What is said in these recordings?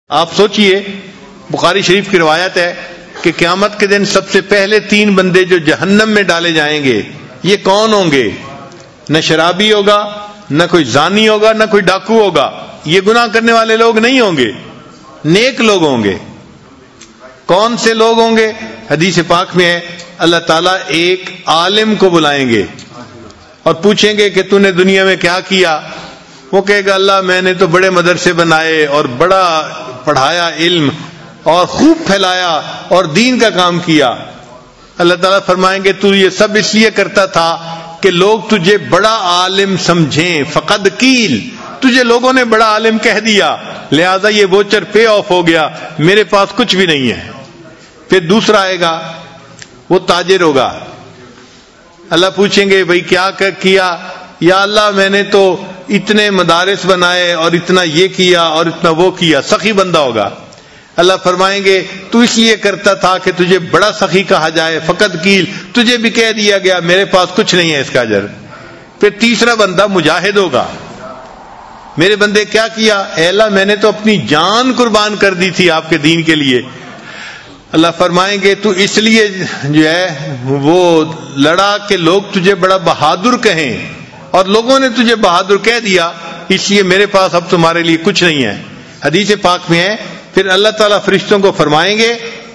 آپ سوچئے بخاری شریف کی روایت ہے کہ قیامت کے دن سب سے پہلے 3 بندے جو جہنم میں ڈالے جائیں گے یہ کون ہوں گے؟ نہ شرابی ہوگا، نہ کوئی زانی ہوگا، نہ کوئی ڈاکو ہوگا. یہ گناہ کرنے والے لوگ نہیں ہوں گے، نیک لوگ ہوں گے. کون سے لوگ ہوں گے؟ حدیث پاک میں ہے اللہ تعالیٰ ایک عالم کو بلائیں گے اور پوچھیں گے کہ تو نے دنیا میں کیا کیا؟ وہ کہے گا اللہ میں نے تو بڑے مدرسے بنائے اور بڑا پڑھایا علم اور خوب پھیلایا اور دین کا کام کیا. اللہ تعالیٰ فرمائیں گے تو یہ سب اس لیے کرتا تھا کہ لوگ تجھے بڑا عالم سمجھیں. فقد قیل، تجھے لوگوں نے بڑا عالم کہہ دیا لہذا یہ ووچر پے آف ہو گیا، میرے پاس کچھ بھی نہیں ہے. پھر دوسرا آئے گا، وہ تاجر ہوگا. اللہ پوچھیں گے بھائی کیا کیا؟ یا اللہ میں نے تو اتنے مدارس بنائے اور اتنا یہ کیا اور اتنا وہ کیا. سخی بندہ ہوگا. اللہ فرمائیں گے تو اس لیے کرتا تھا کہ تجھے بڑا سخی کہا جائے. فقط قیل، تجھے بھی کہہ دیا گیا میرے پاس کچھ نہیں ہے اس کا اجر. پھر تیسرا بندہ مجاہد ہوگا. میرے بندے کیا کیا؟ اے اللہ میں نے تو اپنی جان قربان کر دی تھی آپ کے دین کے لیے. اللہ فرمائیں گے تو اس لیے جو ہے وہ لڑا کہ لوگ تجھے بڑا بہادر کہیں اور لوگوں نے تجھے بہادر کہہ دیا اس لیے میرے پاس اب تمہارے لیے کچھ نہیں ہے. حدیث پاک میں ہے پھر اللہ تعالیٰ فرشتوں کو فرمائیں گے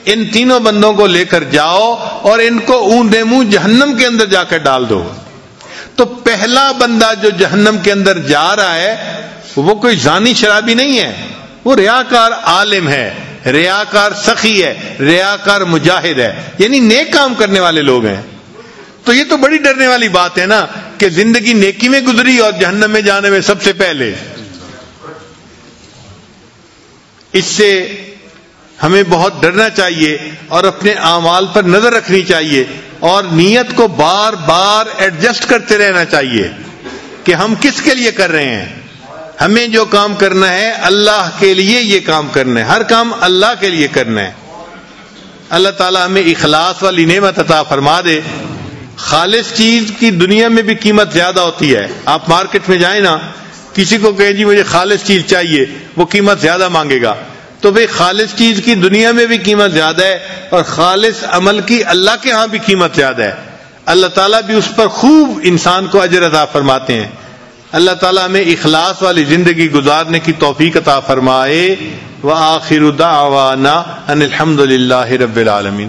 ان تینوں بندوں کو لے کر جاؤ اور ان کو اونڈے منہ جہنم کے اندر جا کر ڈال دو. تو پہلا بندہ جو جہنم کے اندر جا رہا ہے وہ کوئی زانی شرابی نہیں ہے، وہ ریاکار عالم ہے، ریاکار سخی ہے، ریاکار مجاہد ہے، یعنی نیک کام کرنے والے لوگ ہیں. تو یہ تو بڑی ڈرنے والی بات ہے نا کہ زندگی نیکی میں گزری اور جہنم میں جانے میں سب سے پہلے. اس سے ہمیں بہت ڈرنا چاہیے اور اپنے اعمال پر نظر رکھنی چاہیے اور نیت کو بار بار ایڈجسٹ کرتے رہنا چاہیے کہ ہم کس کے لیے کر رہے ہیں. ہمیں جو کام کرنا ہے اللہ کے لیے یہ کام کرنا ہے، ہر کام اللہ کے لیے کرنا ہے. اللہ تعالیٰ ہمیں اخلاص والی نعمت عطا فرما دے. خالص چیز کی دنیا میں بھی قیمت زیادہ ہوتی ہے. آپ مارکیٹ میں جائیں نا، کسی کو کہیں جی مجھے خالص چیز چاہیے، وہ قیمت زیادہ مانگے گا. تو بھئی خالص چیز کی دنیا میں بھی قیمت زیادہ ہے اور خالص عمل کی اللہ کے ہاں بھی قیمت زیادہ ہے. اللہ تعالیٰ بھی اس پر خوب انسان کو اجر عطا فرماتے ہیں. اللہ تعالیٰ ہمیں اخلاص والی زندگی گزارنے کی توفیق عطا فرمائے. وآخر دعوانا ان الحمد للہ رب العالمین.